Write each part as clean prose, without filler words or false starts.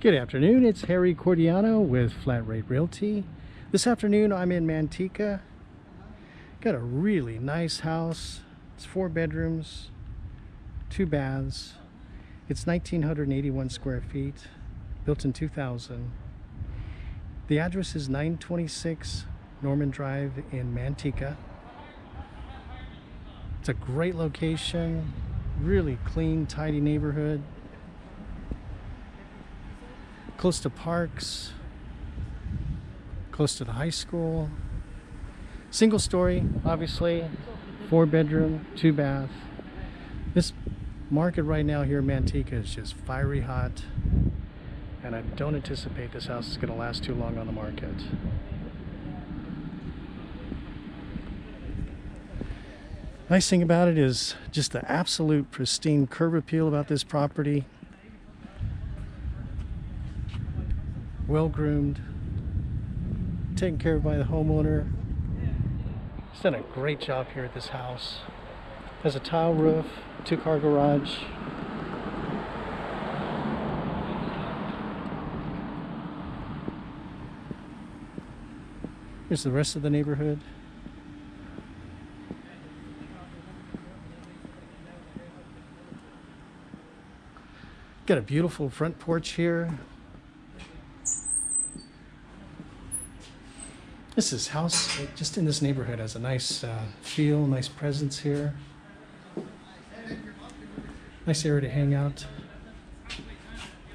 Good afternoon, it's Harry Cordiano with Flat Rate Realty. This afternoon I'm in Manteca. Got a really nice house. It's 4 bedrooms, 2 baths. It's 1,981 square feet, built in 2000. The address is 926 Norman Drive in Manteca. It's a great location, really clean, tidy neighborhood. Close to parks, close to the high school. Single story, obviously, 4 bedroom, 2 bath. This market right now here in Manteca is just fiery hot, and I don't anticipate this house is going to last too long on the market. Nice thing about it is just the absolute pristine curb appeal about this property. Well groomed, taken care of by the homeowner. He's done a great job here at this house. Has a tile roof, 2-car garage. Here's the rest of the neighborhood. Got a beautiful front porch here. This house, just in this neighborhood, has a nice feel, nice presence here. Nice area to hang out,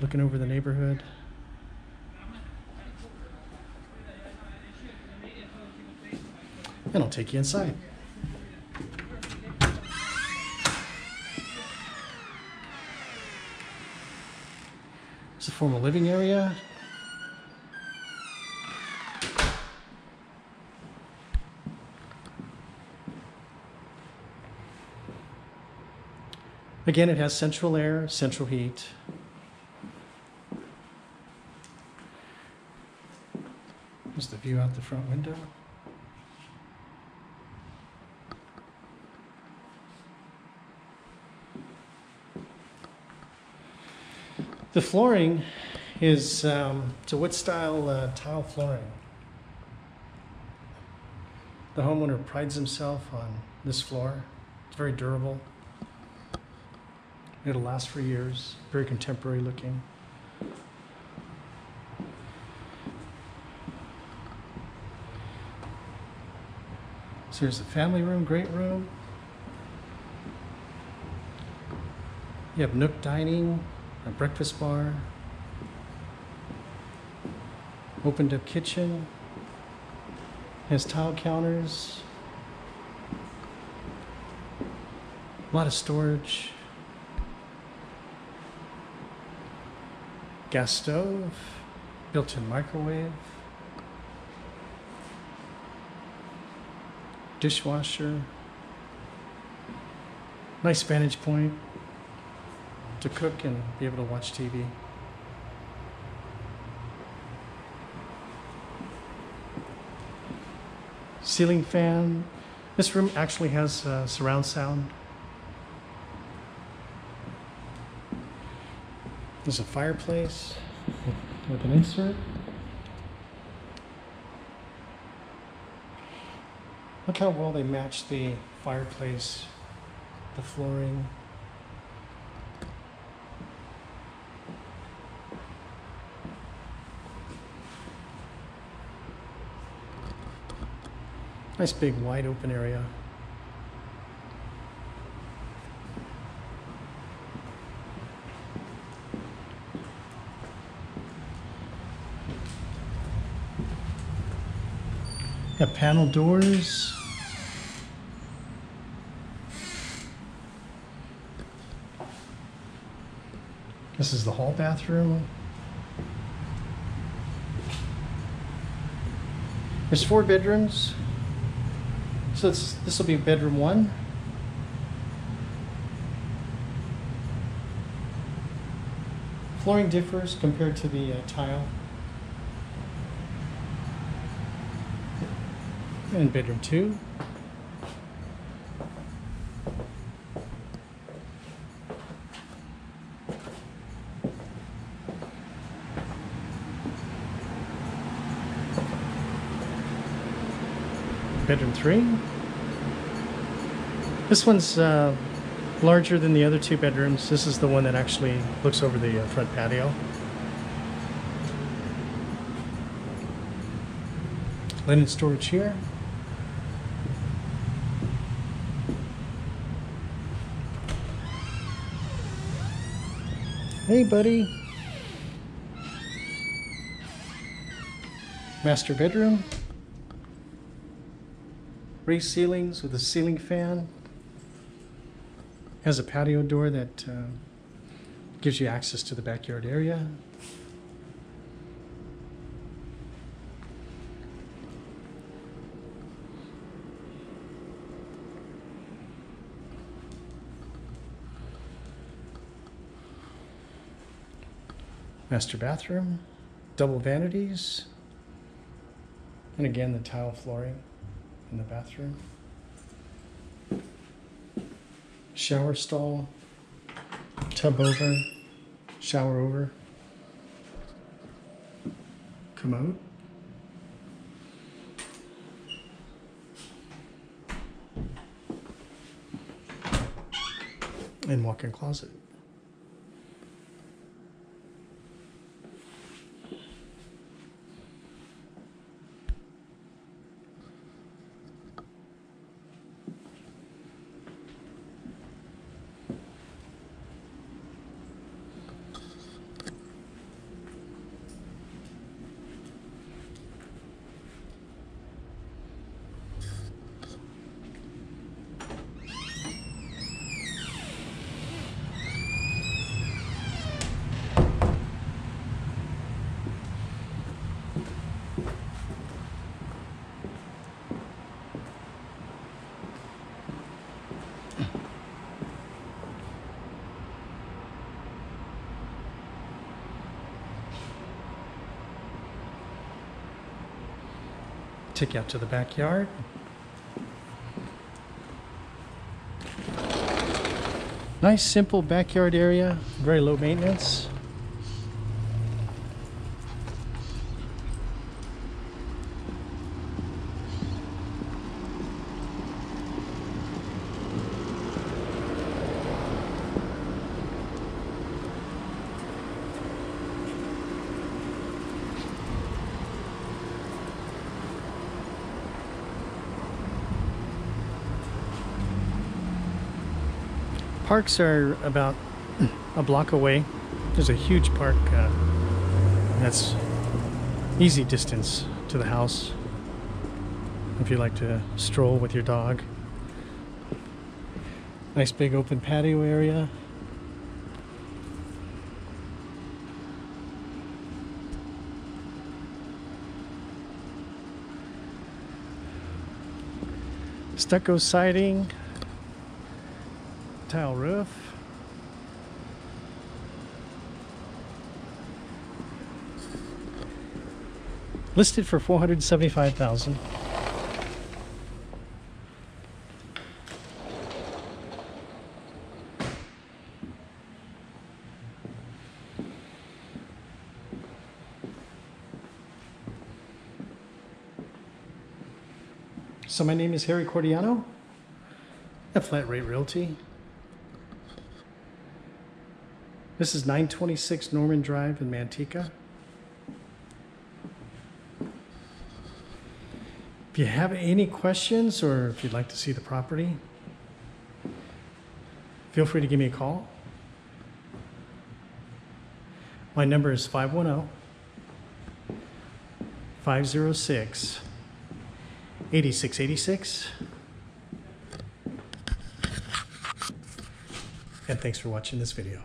looking over the neighborhood. And I'll take you inside. It's a formal living area. Again, it has central air, central heat. Here's the view out the front window. The flooring is it's a wood style tile flooring. The homeowner prides himself on this floor. It's very durable. It'll last for years. Very contemporary looking. So here's the family room, great room. You have nook dining, a breakfast bar, opened up kitchen, has tile counters, a lot of storage. Gas stove, built-in microwave, dishwasher, nice vantage point to cook and be able to watch TV. Ceiling fan. This room actually has surround sound. There's a fireplace with an insert. Look how well they match the fireplace, the flooring. Nice big wide open area. Got panel doors. This is the hall bathroom. There's 4 bedrooms. So this will be bedroom 1. Flooring differs compared to the tile. And bedroom 2. Bedroom 3. This one's larger than the other two bedrooms. This is the one that actually looks over the front patio. Linen storage here. Hey, buddy. Master bedroom. Raised ceilings with a ceiling fan. Has a patio door that gives you access to the backyard area. Master bathroom, double vanities, and again the tile flooring in the bathroom. Shower stall, tub over, shower over, commode, and walk-in closet. Take you out to the backyard. Nice simple backyard area, very low maintenance. Parks are about a block away. There's a huge park that's easy distance to the house if you like to stroll with your dog. Nice big open patio area. Stucco siding. Tile roof. Listed for $475,000. So my name is Harry Cordiano at Flat Rate Realty. This is 926 Norman Drive in Manteca. If you have any questions or if you'd like to see the property, feel free to give me a call. My number is 510-506-8686. And thanks for watching this video.